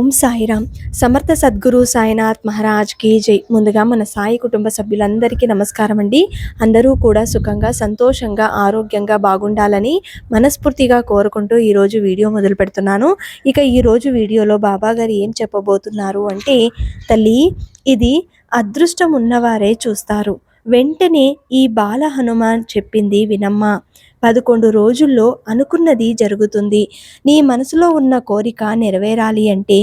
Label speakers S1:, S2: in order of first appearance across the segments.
S1: ఓం సాయిరామ్. సమర్థ సద్గురు సాయినాథ్ మహారాజ్కి జై. ముందుగా మన సాయి కుటుంబ సభ్యులందరికీ నమస్కారం అండి. అందరూ కూడా సుఖంగా, సంతోషంగా, ఆరోగ్యంగా బాగుండాలని మనస్ఫూర్తిగా కోరుకుంటూ ఈరోజు వీడియో మొదలు పెడుతున్నాను. ఇక ఈరోజు వీడియోలో బాబా గారు ఏం చెప్పబోతున్నారు అంటే, తల్లి, ఇది అదృష్టం ఉన్నవారే చూస్తారు. వెంటనే ఈ బాల హనుమాన్ చెప్పింది వినమ్మా. 11 రోజుల్లో అనుకున్నది జరుగుతుంది. నీ మనసులో ఉన్న కోరిక నెరవేరాలి అంటే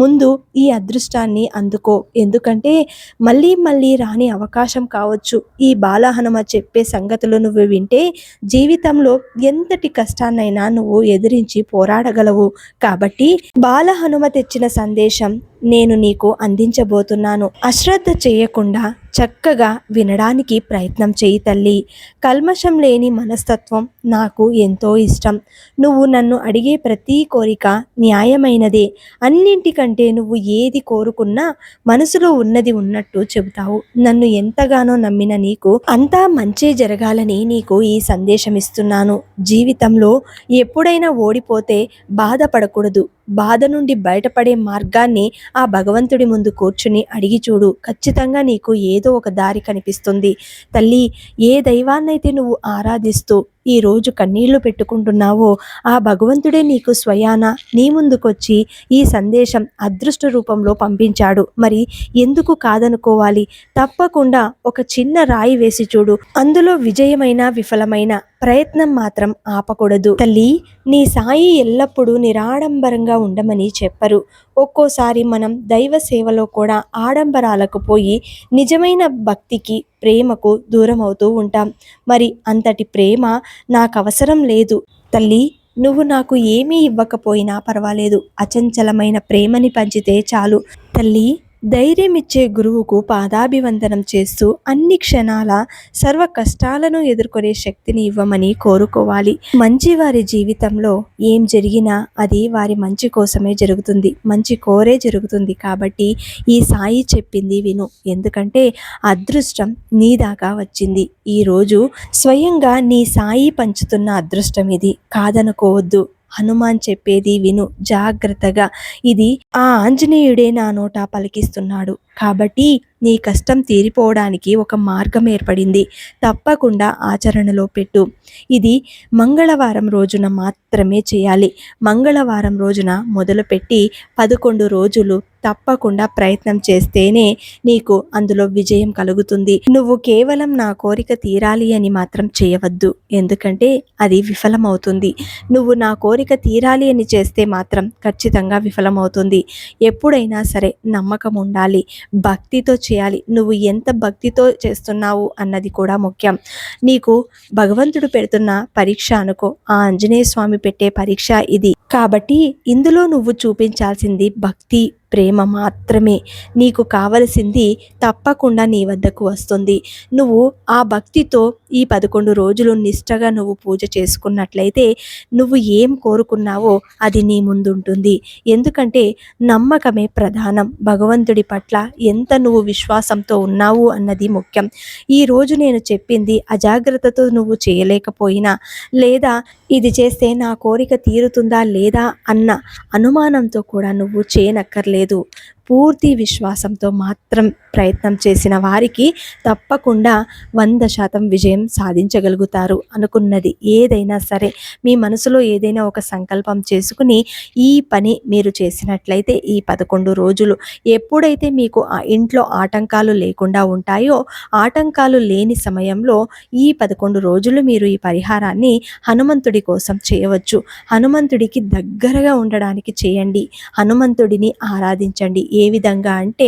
S1: ముందు ఈ అదృష్టాన్ని అందుకో. ఎందుకంటే మళ్ళీ మళ్ళీ రాని అవకాశం కావచ్చు. ఈ బాల హనుమ చెప్పే సంగతులు నువ్వు వింటే జీవితంలో ఎంతటి కష్టాన్నైనా నువ్వు ఎదిరించి పోరాడగలవు. కాబట్టి బాల హనుమ తెచ్చిన సందేశం నేను నీకు అందించబోతున్నాను. అశ్రద్ధ చేయకుండా చక్కగా వినడానికి ప్రయత్నం చేయి తల్లి. కల్మషం లేని మనస్తత్వం నాకు ఎంతో ఇష్టం. నువ్వు నన్ను అడిగే ప్రతి కోరిక న్యాయమైనదే. అన్నింటికంటే నువ్వు ఏది కోరుకున్నా మనసులో ఉన్నది ఉన్నట్టు చెబుతావు. నన్ను ఎంతగానో నమ్మిన నీకు అంతా మంచే జరగాలని నీకు ఈ సందేశం ఇస్తున్నాను. జీవితంలో ఎప్పుడైనా ఓడిపోతే బాధపడకూడదు. బాధ నుండి బయటపడే మార్గాన్ని ఆ భగవంతుడి ముందు కూర్చుని అడిగి చూడు. ఖచ్చితంగా నీకు ఏదో ఒక దారి కనిపిస్తుంది. తల్లి, ఏ దైవాన్నైతే నువ్వు ఆరాధిస్తూ ఈరోజు కన్నీళ్లు పెట్టుకుంటున్నావో ఆ భగవంతుడే నీకు స్వయాన నీ ముందుకొచ్చి ఈ సందేశం అదృష్ట రూపంలో పంపించాడు. మరి ఎందుకు కాదనుకోవాలి? తప్పకుండా ఒక చిన్న రాయి వేసి చూడు. అందులో విజయమైన విఫలమైన ప్రయత్నం మాత్రం ఆపకూడదు. తల్లి, నీ సాయి ఎల్లప్పుడూ నిరాడంబరంగా ఉండమని చెప్పరు. ఒక్కోసారి మనం దైవ సేవలో కూడా ఆడంబరాలకు పోయి నిజమైన భక్తికి, ప్రేమకు దూరం అవుతూ ఉంటాం. మరి అంతటి ప్రేమ నాకు అవసరం లేదు తల్లి. నువ్వు నాకు ఏమీ ఇవ్వకపోయినా పర్వాలేదు. అచంచలమైన ప్రేమని పంచితే చాలు తల్లి. ధైర్యమిచ్చే గురువుకు పాదాభివందనం చేస్తూ అన్ని క్షణాల సర్వ కష్టాలను ఎదుర్కొనే శక్తిని ఇవ్వమని కోరుకోవాలి. మంచి వారి జీవితంలో ఏం జరిగినా అది వారి మంచి కోసమే జరుగుతుంది, మంచి కోరే జరుగుతుంది. కాబట్టి ఈ సాయి చెప్పింది విను. ఎందుకంటే అదృష్టం నీ దాకా వచ్చింది. ఈరోజు స్వయంగా నీ సాయి పంచుతున్న అదృష్టం ఇది, కాదనుకోవద్దు. హనుమాన్ చెప్పేది విను జాగ్రత్తగా. ఇది ఆ ఆంజనేయుడే నా నోట పలికిస్తున్నాడు. కాబట్టి నీ కష్టం తీరిపోవడానికి ఒక మార్గం ఏర్పడింది. తప్పకుండా ఆచరణలో పెట్టు. ఇది మంగళవారం రోజున మాత్రమే చేయాలి. మంగళవారం రోజున మొదలుపెట్టి 11 రోజులు తప్పకుండా ప్రయత్నం చేస్తేనే నీకు అందులో విజయం కలుగుతుంది. నువ్వు కేవలం నా కోరిక తీరాలి అని మాత్రం చేయవద్దు. ఎందుకంటే అది విఫలమవుతుంది. నువ్వు నా కోరిక తీరాలి అని చేస్తే మాత్రం ఖచ్చితంగా విఫలమవుతుంది. ఎప్పుడైనా సరే నమ్మకం ఉండాలి, భక్తితో చేయాలి. నువ్వు ఎంత భక్తితో చేస్తున్నావు అన్నది కూడా ముఖ్యం. నీకు భగవంతుడు పెడుతున్న పరీక్ష అనుకో. ఆ ఆంజనేయ స్వామి పెట్టే పరీక్ష ఇది. కాబట్టి ఇందులో నువ్వు చూపించాల్సింది భక్తి, ప్రేమ మాత్రమే. నీకు కావలసింది తప్పకుండా నీ వద్దకు వస్తుంది. నువ్వు ఆ భక్తితో ఈ 11 రోజులు నిష్టగా నువ్వు పూజ చేసుకున్నట్లయితే నువ్వు ఏం కోరుకున్నావో అది నీ ముందుంటుంది. ఎందుకంటే నమ్మకమే ప్రధానం. భగవంతుడి పట్ల ఎంత నువ్వు విశ్వాసంతో ఉన్నావు అన్నది ముఖ్యం. ఈరోజు నేను చెప్పింది అజాగ్రత్తతో నువ్వు చేయలేకపోయినా, లేదా ఇది చేస్తే నా కోరిక తీరుతుందా లేదా అన్న అనుమానంతో కూడా నువ్వు చేయనక్కర్లేదు. పూర్తి విశ్వాసంతో మాత్రం ప్రయత్నం చేసిన వారికి తప్పకుండా 100% విజయం సాధించగలుగుతారు. అనుకున్నది ఏదైనా సరే, మీ మనసులో ఏదైనా ఒక సంకల్పం చేసుకుని ఈ పని మీరు చేసినట్లయితే ఈ 11 రోజులు ఎప్పుడైతే మీకు ఆ ఇంట్లో ఆటంకాలు లేకుండా ఉంటాయో, ఆటంకాలు లేని సమయంలో ఈ 11 రోజులు మీరు ఈ పరిహారాన్ని హనుమంతుడి కోసం చేయవచ్చు. హనుమంతుడికి దగ్గరగా ఉండడానికి చేయండి. హనుమంతుడిని ఆరాధించండి. ఏ విధంగా అంటే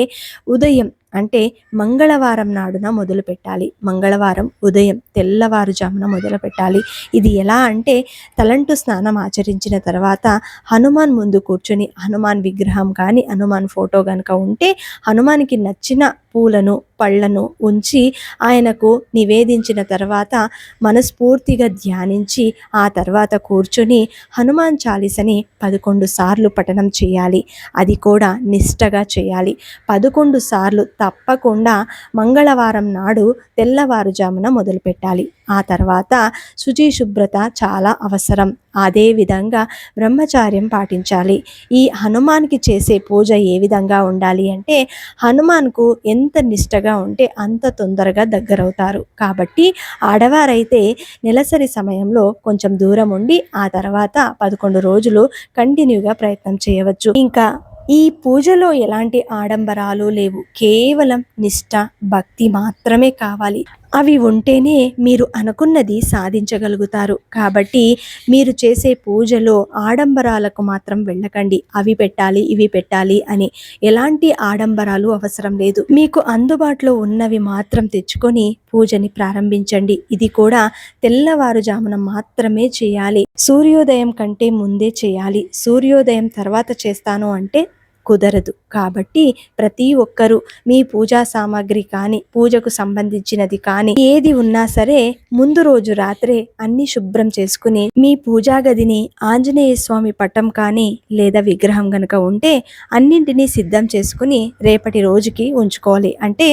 S1: ఉదయం అంటే మంగళవారం నాడున మొదలు పెట్టాలి. మంగళవారం ఉదయం తెల్లవారుజామున మొదలు పెట్టాలి. ఇది ఎలా అంటే తలంటు స్నానం ఆచరించిన తర్వాత హనుమాన్ ముందు కూర్చొని హనుమాన్ విగ్రహం కానీ హనుమాన్ ఫోటో కనుక ఉంటే హనుమానికి నచ్చిన పూలను పళ్ళను ఉంచి ఆయనకు నివేదించిన తర్వాత మనస్ఫూర్తిగా ధ్యానించి ఆ తర్వాత కూర్చొని హనుమాన్ చాలీసని 11 సార్లు పఠనం చేయాలి. అది కూడా నిష్టగా చేయాలి. 11 సార్లు తప్పకుండా మంగళవారం నాడు తెల్లవారుజామున మొదలుపెట్టాలి. ఆ తర్వాత శుచి శుభ్రత చాలా అవసరం. అదేవిధంగా బ్రహ్మచార్యం పాటించాలి. ఈ హనుమాన్కి చేసే పూజ ఏ విధంగా ఉండాలి అంటే, హనుమాన్కు ఎంత నిష్టగా ఉంటే అంత తొందరగా దగ్గరవుతారు. కాబట్టి ఆడవారైతే నెలసరి సమయంలో కొంచెం దూరం ఉండి ఆ తర్వాత 11 రోజులు కంటిన్యూగా ప్రయత్నం చేయవచ్చు. ఇంకా ఈ పూజలో ఎలాంటి ఆడంబరాలు లేవు. కేవలం నిష్ట, భక్తి మాత్రమే కావాలి. అవి ఉంటేనే మీరు అనుకున్నది సాధించగలుగుతారు. కాబట్టి మీరు చేసే పూజలో ఆడంబరాలకు మాత్రం వెళ్ళకండి. అవి పెట్టాలి, ఇవి పెట్టాలి అని ఎలాంటి ఆడంబరాలు అవసరం లేదు. మీకు అందుబాటులో ఉన్నవి మాత్రం తెచ్చుకొని పూజని ప్రారంభించండి. ఇది కూడా తెల్లవారుజామున మాత్రమే చేయాలి. సూర్యోదయం కంటే ముందే చేయాలి. సూర్యోదయం తర్వాత చేస్తాను అంటే కుదరదు. కాబట్టి ప్రతి ఒక్కరూ మీ పూజా సామాగ్రి కానీ, పూజకు సంబంధించినది కానీ ఏది ఉన్నా సరే ముందు రోజు రాత్రే అన్ని శుభ్రం చేసుకుని మీ పూజా గదిని ఆంజనేయ స్వామి పటం కానీ లేదా విగ్రహం గనక ఉంటే అన్నింటినీ సిద్ధం చేసుకుని రేపటి రోజుకి ఉంచుకోవాలి. అంటే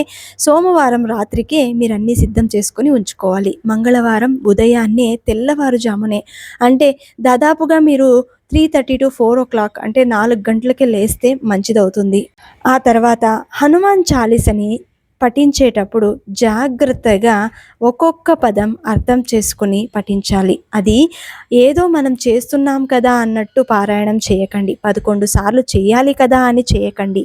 S1: సోమవారం రాత్రికే మీరు అన్ని సిద్ధం చేసుకుని ఉంచుకోవాలి. మంగళవారం ఉదయాన్నే తెల్లవారుజామునే, అంటే దాదాపుగా మీరు 3:30 to 4 అంటే 4 గంటలకే లేస్తే మంచిదవుతుంది. ఆ తర్వాత హనుమాన్ చాలీసని పఠించేటప్పుడు జాగ్రత్తగా ఒక్కొక్క పదం అర్థం చేసుకుని పఠించాలి. అది ఏదో మనం చేస్తున్నాం కదా అన్నట్టు పారాయణం చేయకండి. 11 సార్లు చేయాలి కదా అని చేయకండి.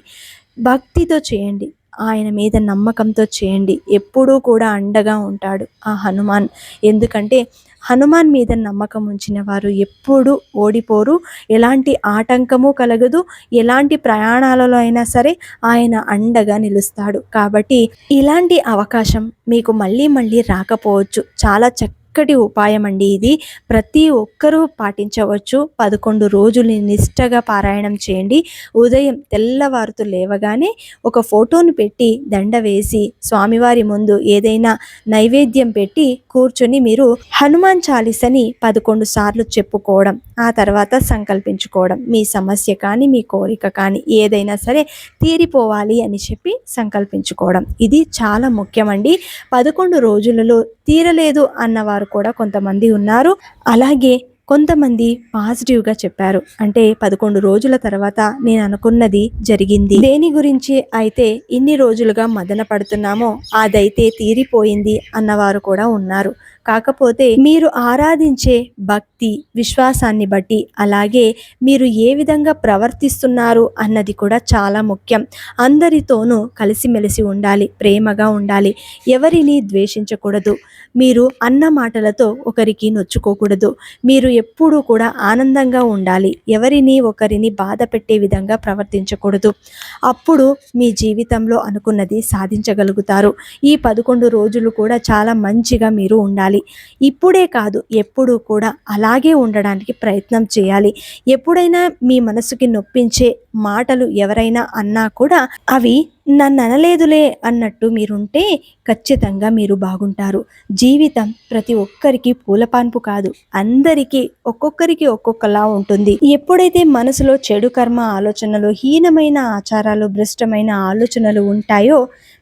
S1: భక్తితో చేయండి. ఆయన మీద నమ్మకంతో చేయండి. ఎప్పుడూ కూడా అండగా ఉంటాడు ఆ హనుమాన్. ఎందుకంటే హనుమాన్ మీద నమ్మకం ఉంచిన వారు ఎప్పుడూ ఓడిపోరు. ఎలాంటి ఆటంకము కలగదు. ఎలాంటి ప్రయాణాలలో అయినా సరే ఆయన అండగా నిలుస్తాడు. కాబట్టి ఇలాంటి అవకాశం మీకు మళ్ళీ మళ్ళీ రాకపోవచ్చు. చాలా చక్కటి ఉపాయం అండి ఇది. ప్రతి ఒక్కరూ పాటించవచ్చు. 11 రోజులు నిష్టగా పారాయణం చేయండి. ఉదయం తెల్లవారుతూ లేవగానే ఒక ఫోటోను పెట్టి దండ వేసి స్వామివారి ముందు ఏదైనా నైవేద్యం పెట్టి కూర్చొని మీరు హనుమాన్ చాలీసని 11 సార్లు చెప్పుకోవడం, ఆ తర్వాత సంకల్పించుకోవడం. మీ సమస్య కానీ, మీ కోరిక కానీ ఏదైనా సరే తీరిపోవాలి అని చెప్పి సంకల్పించుకోవడం. ఇది చాలా ముఖ్యమండి. 11 రోజులలో తీరలేదు అన్నవారు కూడా కొంతమంది ఉన్నారు. అలాగే కొంతమంది పాజిటివ్గా చెప్పారు. అంటే 11 రోజుల తర్వాత నేను అనుకున్నది జరిగింది. దేని గురించి అయితే ఇన్ని రోజులుగా మదన పడుతున్నామో అదైతే తీరిపోయింది అన్నవారు కూడా ఉన్నారు. కాకపోతే మీరు ఆరాధించే భక్తి, విశ్వాసాన్ని బట్టి, అలాగే మీరు ఏ విధంగా ప్రవర్తిస్తున్నారు అన్నది కూడా చాలా ముఖ్యం. అందరితోనూ కలిసిమెలిసి ఉండాలి, ప్రేమగా ఉండాలి, ఎవరిని ద్వేషించకూడదు. మీరు అన్న మాటలతో ఒకరికి నొచ్చుకోకూడదు. మీరు ఎప్పుడూ కూడా ఆనందంగా ఉండాలి. ఒకరిని బాధ పెట్టే విధంగా ప్రవర్తించకూడదు. అప్పుడు మీ జీవితంలో అనుకున్నది సాధించగలుగుతారు. ఈ 11 రోజులు కూడా చాలా మంచిగా మీరు ఉండాలి. ఇప్పుడే కాదు, ఎప్పుడూ కూడా అలాగే ఉండడానికి ప్రయత్నం చేయాలి. ఎప్పుడైనా మీ మనసుకి నొప్పించే మాటలు ఎవరైనా అన్నా కూడా అవి నన్ను అనలేదులే అన్నట్టు మీరుంటే ఖచ్చితంగా మీరు బాగుంటారు. జీవితం ప్రతి ఒక్కరికి పూలపాన్పు కాదు. అందరికీ ఒక్కొక్కరికి ఒక్కొక్కలా ఉంటుంది. ఎప్పుడైతే మనసులో చెడు కర్మ ఆలోచనలు, హీనమైన ఆచారాలు, భ్రష్టమైన ఆలోచనలు ఉంటాయో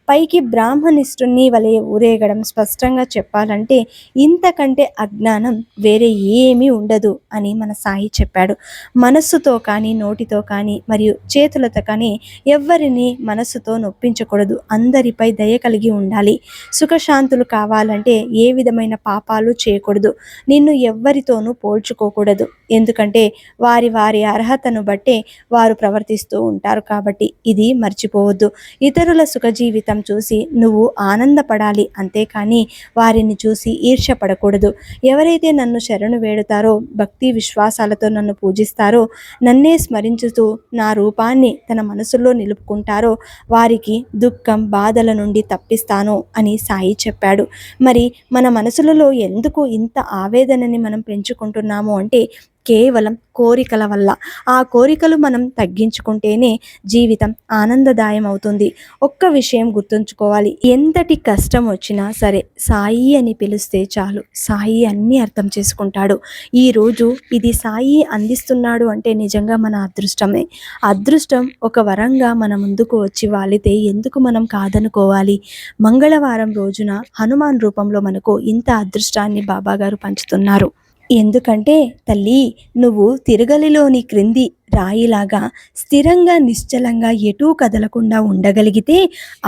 S1: పైకి బ్రాహ్మణిష్ఠుని వలె ఊరేగడం, స్పష్టంగా చెప్పాలంటే ఇంతకంటే అజ్ఞానం వేరే ఏమీ ఉండదు అని మన సాయి చెప్పాడు. మనస్సుతో కానీ, నోటితో కానీ, మరియు చేతులతో కానీ ఎవ్వరిని మనస్సుతో నొప్పించకూడదు. అందరిపై దయ కలిగి ఉండాలి. సుఖశాంతులు కావాలంటే ఏ విధమైన పాపాలు చేయకూడదు. నిన్ను ఎవ్వరితోనూ పోల్చుకోకూడదు. ఎందుకంటే వారి వారి అర్హతను బట్టే వారు ప్రవర్తిస్తూ ఉంటారు. కాబట్టి ఇది మర్చిపోవద్దు. ఇతరుల సుఖ జీవితం చూసి నువ్వు ఆనందపడాలి, అంతేకాని వారిని చూసి ఈర్ష్యపడకూడదు. ఎవరైతే నన్ను శరణు వేడుతారో, భక్తి విశ్వాసాలతో నన్ను పూజిస్తారో, నన్నే స్మరించుతూ నా రూపాన్ని తన మనసులో నిలుపుకుంటారో వారికి దుఃఖం, బాధల నుండి తప్పిస్తాను అని సాయి చెప్పాడు. మరి మన మనసులలో ఎందుకు ఇంత ఆవేదనని మనం పెంచుకుంటున్నాము అంటే కేవలం కోరికల వల్ల. ఆ కోరికలు మనం తగ్గించుకుంటేనే జీవితం ఆనందదాయం అవుతుంది. ఒక్క విషయం గుర్తుంచుకోవాలి, ఎంతటి కష్టం వచ్చినా సరే సాయి అని పిలిస్తే చాలు, సాయి అన్నీ అర్థం చేసుకుంటాడు. ఈరోజు ఇది సాయి అందిస్తున్నాడు అంటే నిజంగా మన అదృష్టమే. అదృష్టం ఒక వరంగా మన ముందుకు వచ్చి వాలితే ఎందుకు మనం కాదనుకోవాలి. మంగళవారం రోజున హనుమాన్ రూపంలో మనకు ఇంత అదృష్టాన్ని బాబాగారు పంచుతున్నారు. ఎందుకంటే తల్లి, నువ్వు తిరగలిలోని క్రింది రాయిలాగా స్థిరంగా నిశ్చలంగా ఎటూ కదలకుండా ఉండగలిగితే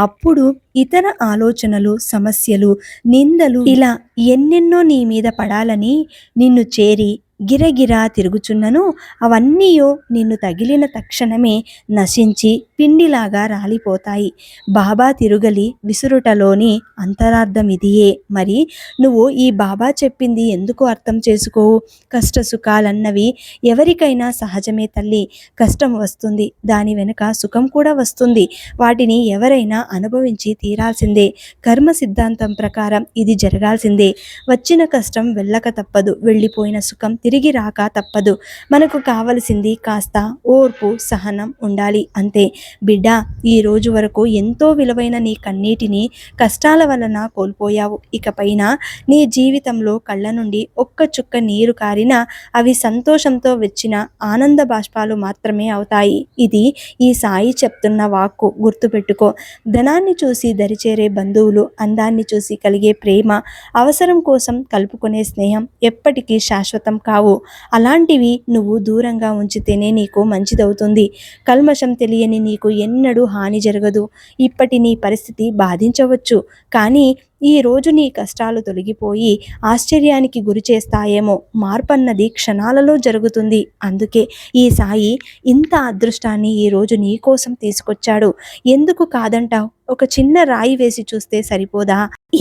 S1: అప్పుడు ఇతర ఆలోచనలు, సమస్యలు, నిందలు ఇలా ఎన్నెన్నో నీ మీద పడాలని నిన్ను చేరి గిరగిరా తిరుగుచున్నను అవన్నీయో నిన్ను తగిలిన తక్షణమే నశించి పిండిలాగా రాలిపోతాయి. బాబా తిరుగలి విసురుటలోని అంతరార్థం ఇదియే. మరి నువ్వు ఈ బాబా చెప్పింది ఎందుకు అర్థం చేసుకోవు? కష్ట సుఖాలన్నవి ఎవరికైనా సహజమే తల్లి. కష్టం వస్తుంది, దాని వెనుక సుఖం కూడా వస్తుంది. వాటిని ఎవరైనా అనుభవించి తీరాల్సిందే. కర్మ సిద్ధాంతం ప్రకారం ఇది జరగాల్సిందే. వచ్చిన కష్టం వెళ్ళక తప్పదు, వెళ్ళిపోయిన సుఖం తిరిగి రాక తప్పదు. మనకు కావలసింది కాస్త ఓర్పు, సహనం ఉండాలి అంతే. బిడ్డ, ఈ రోజు వరకు ఎంతో విలువైన నీ కన్నీటిని కష్టాల వలన కోల్పోయావు. ఇకపైన నీ జీవితంలో కళ్ళ నుండి ఒక్క చుక్క నీరు కారినా అవి సంతోషంతో వచ్చిన ఆనంద బాష్పాలు మాత్రమే అవుతాయి. ఇది ఈ సాయి చెప్తున్న వాక్కు, గుర్తుపెట్టుకో. ధనాన్ని చూసి దరిచేరే బంధువులు, అందాన్ని చూసి కలిగే ప్రేమ, అవసరం కోసం కలుపుకునే స్నేహం ఎప్పటికీ శాశ్వతం కావు. అలాంటివి నువ్వు దూరంగా ఉంచితేనే నీకు మంచిదవుతుంది. కల్మషం తెలియని నీకు ఎన్నడూ హాని జరగదు. ఇప్పటి నీ పరిస్థితి బాధించవచ్చు, కానీ ఈ రోజు నీ కష్టాలు తొలగిపోయి ఆశ్చర్యానికి గురి చేస్తాయేమో. మార్పన్నది క్షణాలలో జరుగుతుంది. అందుకే ఈ సాయి ఇంత అదృష్టాన్ని ఈరోజు నీ కోసం తీసుకొచ్చాడు. ఎందుకు కాదంటావు? ఒక చిన్న రాయి వేసి చూస్తే సరిపోదా?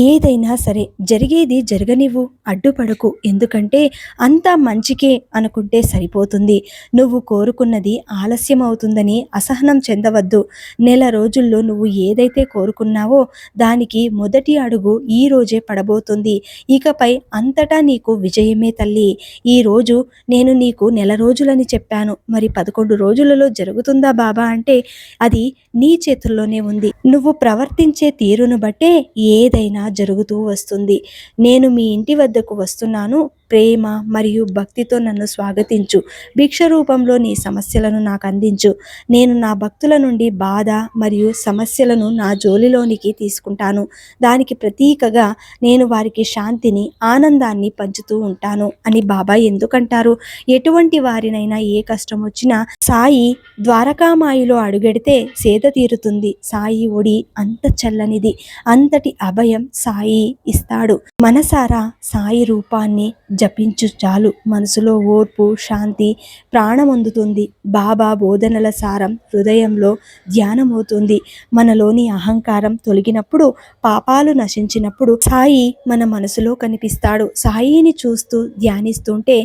S1: ఏదైనా సరే జరిగేది జరగనివ్వు, అడ్డుపడకు. ఎందుకంటే అంతా మంచికే అనుకుంటే సరిపోతుంది. నువ్వు కోరుకున్నది ఆలస్యం అవుతుందని అసహనం చెందవద్దు. నెల రోజుల్లో నువ్వు ఏదైతే కోరుకున్నావో దానికి మొదటి అడుగు ఈ రోజే పడబోతుంది. ఇకపై అంతటా నీకు విజయమే తల్లి. ఈరోజు నేను నీకు నెల రోజులని చెప్పాను, మరి 11 రోజులలో జరుగుతుందా బాబా అంటే అది నీ చేతుల్లోనే ఉంది. నువ్వు ప్రవర్తించే తీరును బట్టే ఏదైనా జరుగుతూ వస్తుంది. నేను మీ ఇంటి వద్దకు వస్తున్నాను, ప్రేమ మరియు భక్తితో నన్ను స్వాగతించు. భిక్ష రూపంలో నీ సమస్యలను నాకు అందించు. నేను నా భక్తుల నుండి బాధ మరియు సమస్యలను నా జోలిలోనికి తీసుకుంటాను. దానికి ప్రతీకగా నేను వారికి శాంతిని, ఆనందాన్ని పంచుతూ ఉంటాను అని బాబా ఎందుకంటారు? ఎటువంటి వారినైనా ఏ కష్టం వచ్చినా సాయి ద్వారకామాయిలో అడుగెడితే సేద తీరుతుంది. సాయి ఒడి అంత చల్లనిది, అంతటి అభయం సాయి ఇస్తాడు. మనసారా సాయి రూపాన్ని జపించు చాలు. మనసులో ఓర్పు, శాంతి ప్రాణమొందుతుంది. బాబా బోధనల సారం హృదయంలో ధ్యానమవుతుంది. మనలోని అహంకారం తొలగినప్పుడు, పాపాలు నశించినప్పుడు సాయి మన మనసులో కనిపిస్తాడు. సాయిని చూస్తూ ధ్యానిస్తుంటే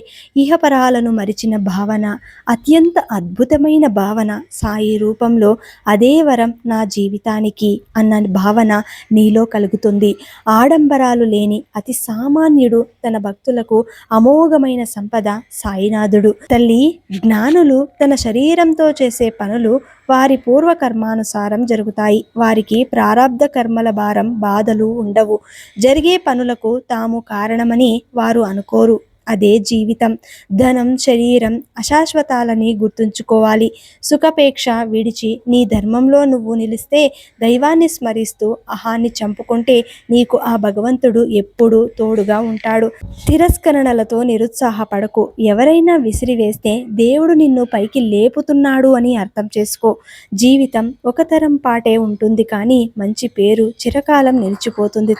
S1: ఇహపరాలను మరిచిన భావన, అత్యంత అద్భుతమైన భావన, సాయి రూపంలో అదే వరం నా జీవితానికి అన్న భావన నీలో కలుగుతుంది. ఆడంబరాలు లేని అతి సామాన్యుడు, తన భక్తులకు అమోఘమైన సంపద సాయినాథుడు. తల్లి, జ్ఞానులు తన శరీరంతో చేసే పనులు వారి పూర్వకర్మానుసారం జరుగుతాయి. వారికి ప్రారబ్ధ కర్మల భారం, బాధలు ఉండవు. జరిగే పనులకు తాము కారణమని వారు అనుకోరు. అదే జీవితం. ధనం, శరీరం అశాశ్వతాలని గుర్తుంచుకోవాలి. సుఖపేక్ష విడిచి నీ ధర్మంలో నువ్వు నిలిస్తే, దైవాన్ని స్మరిస్తూ అహాన్ని చంపుకుంటే నీకు ఆ భగవంతుడు ఎప్పుడూ తోడుగా ఉంటాడు. తిరస్కరణలతో నిరుత్సాహపడకు. ఎవరైనా విసిరివేస్తే దేవుడు నిన్ను పైకి లేపుతున్నాడు అని అర్థం చేసుకో. జీవితం ఒక తరం పాటే ఉంటుంది, కానీ మంచి పేరు చిరకాలం నిలిచిపోతుంది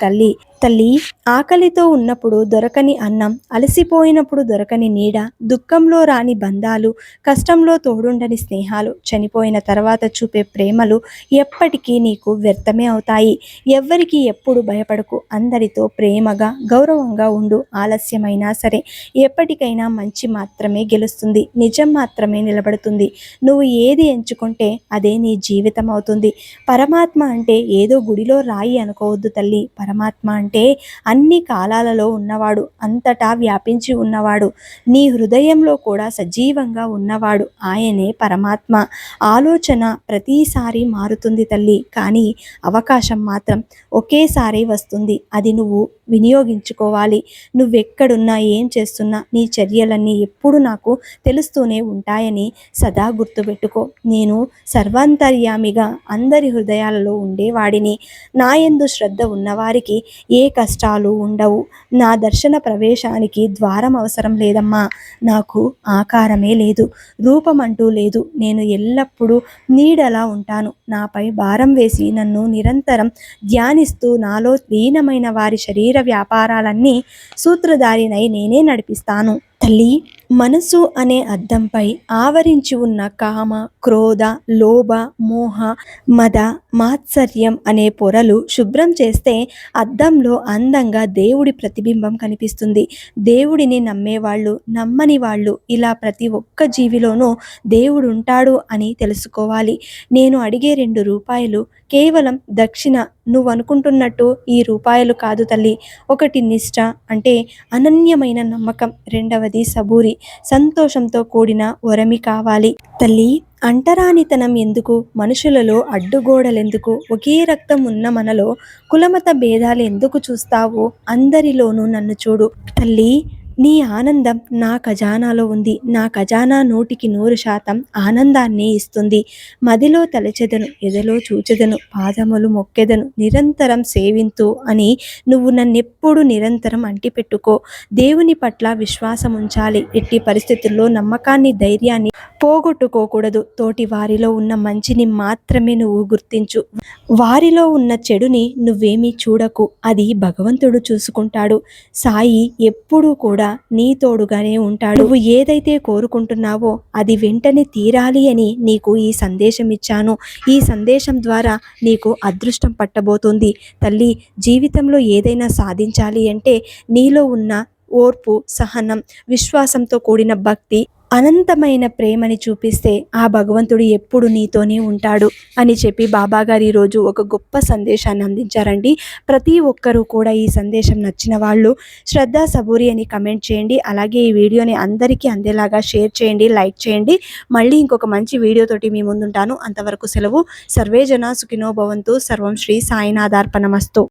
S1: తల్లి. ఆకలితో ఉన్నప్పుడు దొరకని అన్నం, అలసిపోయినప్పుడు దొరకని నీడ, దుఃఖంలో రాని బంధాలు, కష్టంలో తోడుండని స్నేహాలు, చనిపోయిన తర్వాత చూపే ప్రేమలు ఎప్పటికీ నీకు వ్యర్థమే అవుతాయి. ఎవ్వరికి ఎప్పుడు భయపడకు. అందరితో ప్రేమగా, గౌరవంగా ఉండు. ఆలస్యమైనా సరే ఎప్పటికైనా మంచి మాత్రమే గెలుస్తుంది, నిజం మాత్రమే నిలబడుతుంది. నువ్వు ఏది ఎంచుకుంటే అదే నీ జీవితం అవుతుంది. పరమాత్మ అంటే ఏదో గుడిలో రాయి అనుకోవద్దు తల్లి. పరమాత్మ అంటే అన్ని కాలాలలో ఉన్నవాడు, అంతటా వ్యాపించి ఉన్నవాడు, నీ హృదయంలో కూడా సజీవంగా ఉన్నవాడు ఆయనే పరమాత్మ. ఆలోచన ప్రతిసారి మారుతుంది తల్లి, కానీ అవకాశం మాత్రం ఒకేసారి వస్తుంది. అది నువ్వు వినియోగించుకోవాలి. నువ్వెక్కడున్నా ఏం చేస్తున్నా నీ చర్యలన్నీ ఎప్పుడు నాకు తెలుస్తూనే ఉంటాయని సదా గుర్తుపెట్టుకో. నేను సర్వాంతర్యామిగా అందరి హృదయాలలో ఉండేవాడిని. నా యందు శ్రద్ధ ఉన్నవారికి ఏ కష్టాలు ఉండవు. నా దర్శన ప్రవేశానికి ద్వారం అవసరం లేదమ్మా. నాకు ఆకారమే లేదు, రూపమంటూ లేదు. నేను ఎల్లప్పుడూ నీడలా ఉంటాను. నాపై భారం వేసి నన్ను నిరంతరం ధ్యానిస్తూ నాలో లీనమైన వారి శరీర వ్యాపారాలన్నీ సూత్రధారినై నేనే నడిపిస్తాను. తల్లి, మనసు అనే అద్దంపై ఆవరించి ఉన్న కామ, క్రోధ, లోభ, మోహ, మద, మాత్సర్యం అనే పొరలు శుభ్రం చేస్తే అద్దంలో అందంగా దేవుడి ప్రతిబింబం కనిపిస్తుంది. దేవుడిని నమ్మేవాళ్ళు, నమ్మని వాళ్ళు, ఇలా ప్రతి ఒక్క జీవిలోనూ దేవుడు ఉంటాడు అని తెలుసుకోవాలి. నేను అడిగే 2 రూపాయలు కేవలం దక్షిణ నువ్వు అనుకుంటున్నట్టు ఈ రూపాయలు కాదు తల్లి. ఒకటి నిష్ఠ అంటే అనన్యమైన నమ్మకం, రెండవది సబూరి సంతోషంతో కూడిన వరమి కావాలి. తల్లి, అంటరానితనం ఎందుకు? మనుషులలో అడ్డుగోడలెందుకు? ఒకే రక్తం ఉన్న మనలో కులమత భేదాలు ఎందుకు చూస్తావు? అందరిలోనూ నన్ను చూడు తల్లి. నీ ఆనందం నా ఖజానాలో ఉంది. నా ఖజానా 100% ఆనందాన్ని ఇస్తుంది. మదిలో తలచెదను, ఎదలో చూచెదను, పాదములు మొక్కెదను, నిరంతరం సేవింతు అని నువ్వు నన్నెప్పుడు నిరంతరం అంటిపెట్టుకో. దేవుని పట్ల విశ్వాసం ఉంచాలి. ఎట్టి పరిస్థితుల్లో నమ్మకాన్ని, ధైర్యాన్ని పోగొట్టుకోకూడదు. తోటి వారిలో ఉన్న మంచిని మాత్రమే నువ్వు గుర్తించు. వారిలో ఉన్న చెడుని నువ్వేమీ చూడకు. అది భగవంతుడు చూసుకుంటాడు. సాయి ఎప్పుడూ కూడా నీ తోడుగానే ఉంటాడు. నువ్వు ఏదైతే కోరుకుంటున్నావో అది వెంటనే తీరాలి అని నీకు ఈ సందేశం ఇచ్చాను. ఈ సందేశం ద్వారా నీకు అదృష్టం పట్టబోతుంది. తల్లి, జీవితంలో ఏదైనా సాధించాలి అంటే నీలో ఉన్న ఓర్పు, సహనం, విశ్వాసంతో కూడిన భక్తి, అనంతమైన ప్రేమని చూపిస్తే ఆ భగవంతుడు ఎప్పుడు నీతోనే ఉంటాడు అని చెప్పి బాబాగారు ఈరోజు ఒక గొప్ప సందేశాన్ని అందించారండి. ప్రతి ఒక్కరూ కూడా ఈ సందేశం నచ్చిన వాళ్ళు శ్రద్ధ సబూరి అని కమెంట్ చేయండి. అలాగే ఈ వీడియోని అందరికీ అందేలాగా షేర్ చేయండి, లైక్ చేయండి. మళ్ళీ ఇంకొక మంచి వీడియోతోటి మీ ముందుంటాను. అంతవరకు సెలవు. సర్వే జన సుఖినో భవంతు. సర్వం శ్రీ సాయినాథార్పణమస్తు.